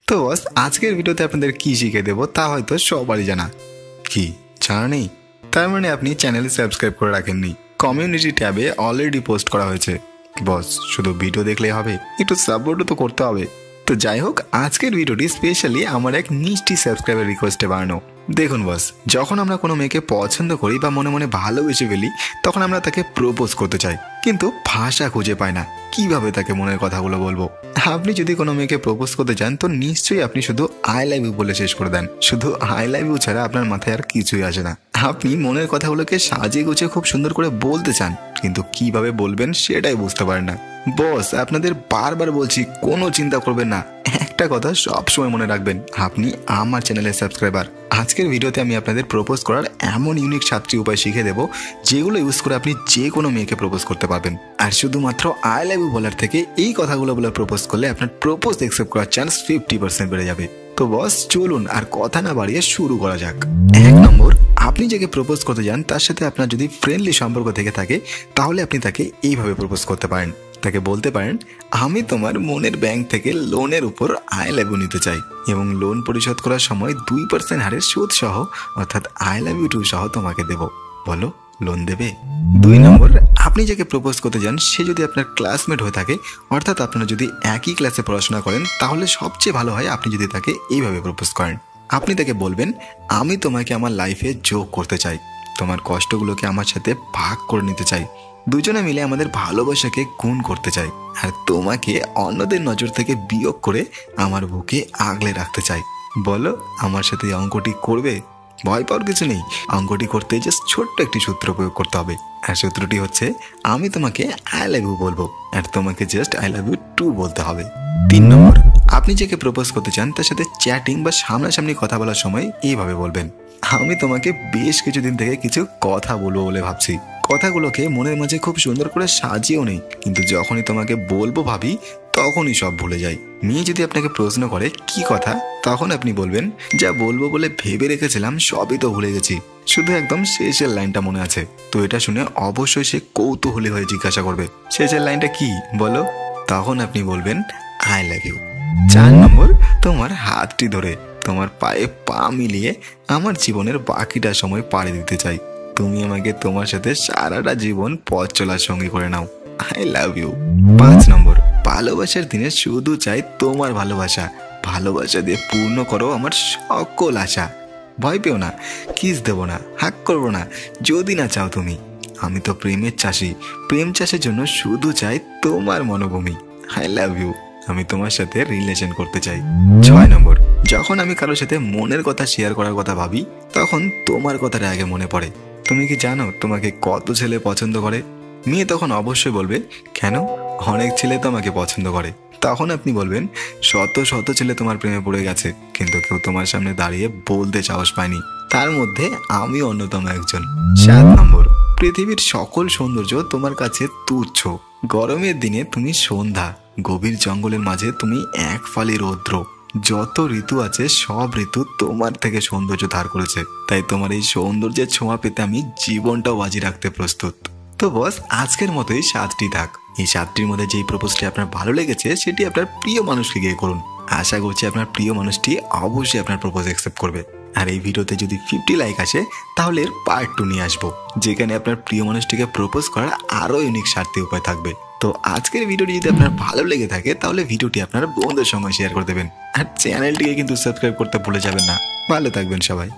তো বস আজকের ভিডিওতে আপনাদের কি শিখে দেবো তা হয়তো সবারই জানা। কি জানা নেই? তার মানে আপনি চ্যানেল সাবস্ক্রাইব করে রাখেননি। কমিউনিটি ট্যাবে অলরেডি পোস্ট করা হয়েছে। বস শুধু ভিডিও দেখলেই হবে, একটু সাপোর্টও তো করতে হবে। তো যাই হোক, আজকের ভিডিওটি স্পেশালি আমার এক মিষ্টি সাবস্ক্রাইবার রিকোয়েস্টে বানানো। দেখুন বস, যখন আমরা কোনো মেয়েকে পছন্দ করি বা মনে মনে ভালোবেসে ফেলি, তখন আমরা তাকে প্রপোজ করতে চাই, কিন্তু ভাষা খুঁজে পাই না কিভাবে তাকে মনের কথাগুলো বলবো। আপনি যদি কোনো মেয়েকে প্রপোজ করতে চান তো নিশ্চয়ই আপনি শুধু আই লাভ ইউ বলে শেষ করে দেন। শুধু আই লাভ ইউ ছাড়া আপনার মাথায় আর কিছুই আসে না। আপনি মনের কথাগুলোকে সাজিয়ে গুছিয়ে খুব সুন্দর করে বলতে চান, কিন্তু কিভাবে বলবেন সেটাই বুঝতে পারেন না। বস আপনাদের বারবার বলছি, কোনো চিন্তা করবেন না। একটা কথা সবসময় মনে রাখবেন, আপনি আমার চ্যানেলের সাবস্ক্রাইবার। আজকের ভিডিওতে আমি আপনাদের প্রপোজ করার এমন ইউনিক 7টি উপায় শিখে দেবো, যেগুলো ইউজ করে আপনি যে কোনো মেয়েকে প্রপোজ করতে পারবেন। আর শুধুমাত্র আই লাভ ইউ বলার থেকে এই কথাগুলো বলে প্রপোজ করলে আপনার প্রপোজ অ্যাকসেপ্ট করার চান্স 50% বেড়ে যাবে। তো বস চলুন আর কথা না বাড়িয়ে শুরু করা যাক। 1 নম্বর, আপনি যাকে প্রপোজ করতে যান তার সাথে আপনার যদি ফ্রেন্ডলি সম্পর্ক থেকে থাকে, তাহলে আপনি তাকে এইভাবে প্রপোজ করতে পারেন। তাকে বলতে পারেন, আমি তোমার মনের ব্যাংক থেকে লোনের উপর আই লাভ ইউ নিতে চাই এবং লোন পরিশোধ করার সময় 2% হারের সুদ সহ, অর্থাৎ আই লাভ ইউ টু সহ তোমাকে দেব। বলো লোন দেবে? 2 নম্বর, আপনি যাকে প্রপোজ করতে যান সে যদি আপনার ক্লাসমেট হয়ে থাকে, অর্থাৎ আপনারা যদি একই ক্লাসে পড়াশোনা করেন, তাহলে সবচেয়ে ভালো হয় আপনি যদি তাকে এইভাবে প্রপোজ করেন। আপনি তাকে বলবেন, আমি তোমাকে আমার লাইফে যোগ করতে চাই, তোমার কষ্টগুলোকে আমার সাথে ভাগ করে নিতে চাই, দুজনে মিলে আমাদের ভালোবাসাকে গুণ করতে চাই, আর তোমাকে অন্যদের নজর থেকে বিয়োগ করে আমার বুকে আগলে রাখতে চাই। বলো আমার সাথে এই অঙ্কটি করবে? ভয় পাওয়ার কিছু নেই। অঙ্কটি করতে জাস্ট ছোট্ট একটি সূত্র প্রয়োগ করতে হবে, আর সূত্রটি হচ্ছে, আমি তোমাকে আই লাভ ইউ বলবো আর তোমাকে just I love you too বলতে হবে। 3 নম্বর, আপনি যাকে প্রপোজ করতে চান তার সাথে চ্যাটিং বা সামনাসামনি কথা বলার সময় এইভাবে বলবেন, আমি তোমাকে বেশ কিছুদিন থেকে কিছু কথা বলবো বলে ভাবছি। কথাগুলোকে মনের মাঝে খুব সুন্দর করে সাজিয়েও নেই, কিন্তু যখনই তোমাকে বলবো ভাবি তখনই সব ভুলে যাই। মেয়ে যদি আপনাকে প্রশ্ন করে কি কথা, তখন আপনি বলবেন, যা বলবো বলে ভেবে রেখেছিলাম সবই তো ভুলে গেছি, শুধু একদম শেষের লাইনটা মনে আছে। তো এটা শুনে অবশ্যই সে কৌতূহলী হয়ে জিজ্ঞাসা করবে, শেষের লাইনটা কি বলো? তখন আপনি বলবেন, আই লাভ ইউ। 4 নম্বর, তোমার হাতটি ধরে তোমার পায়ে পা মিলিয়ে আমার জীবনের বাকিটা সময় পাড়ি দিতে চাই, তুমি আমাকে তোমার সাথে সারাটা জীবন পথ চলার সঙ্গী করে নাও, আই লাভ ইউ। 5 নম্বর, ভালোবাসার দিনে শুধু চাই তোমার ভালোবাসা, ভালোবাসা দিয়ে পূর্ণ করো আমার সকল আশা। ভয় পেও না, কিস দেবো না, হাক করবো না যদি না চাও তুমি। আমি তো প্রেমের চাষি, প্রেম চাষের জন্য শুধু চাই তোমার মনোভূমি, আই লাভ ইউ। আমি তোমার সাথে রিলেশন করতে চাই। 6 নম্বর, যখন আমি কারোর সাথে মনের কথা শেয়ার করার কথা ভাবি, তখন তোমার কথাটা আগে মনে পড়ে। তুমি কি জানো তোমাকে কত ছেলে পছন্দ করে? মেয়ে তখন অবশ্যই বলবে, কেন? অনেক ছেলে তো আমাকে পছন্দ করে। তখন আপনি বলবেন, শত শত ছেলে তোমার প্রেমে পড়ে গেছে, কিন্তু কেউ তোমার সামনে দাঁড়িয়ে বলতে সাহস পায়নি, তার মধ্যে আমি অন্যতম একজন। 7 নম্বর, পৃথিবীর সকল সৌন্দর্য তোমার কাছে তুচ্ছ। গরমের দিনে তুমি সন্ধ্যা, গভীর জঙ্গলের মাঝে তুমি এক ফালি রৌদ্র। যত ঋতু আছে সব ঋতু তোমার থেকে সৌন্দর্য ধার করেছে, তাই তোমার এই সৌন্দর্যের ছোঁয়া পেতে আমি জীবনটাও বাজি রাখতে প্রস্তুত। তো বস আজকের মতোই 7টি থাক। এই 7টির মধ্যে যেই প্রপোজটি আপনার ভালো লেগেছে সেটি আপনার প্রিয় মানুষকে গিয়ে করুন। আশা করছি আপনার প্রিয় মানুষটি অবশ্যই আপনার প্রপোজ অ্যাকসেপ্ট করবে। আর এই ভিডিওতে যদি 50 লাইক আসে, তাহলে এর পার্ট 2 নিয়ে আসবো, যেখানে আপনার প্রিয় মানুষটিকে প্রপোজ করার আরও ইউনিক 7টি উপায় থাকবে। তো আজকের ভিডিওটি যদি আপনার ভালো লেগে থাকে, তাহলে ভিডিওটি আপনার বন্ধুদের সঙ্গে শেয়ার করে দেবেন, আর চ্যানেলটিকে কিন্তু সাবস্ক্রাইব করতে ভুলে যাবেন না। ভালো থাকবেন সবাই।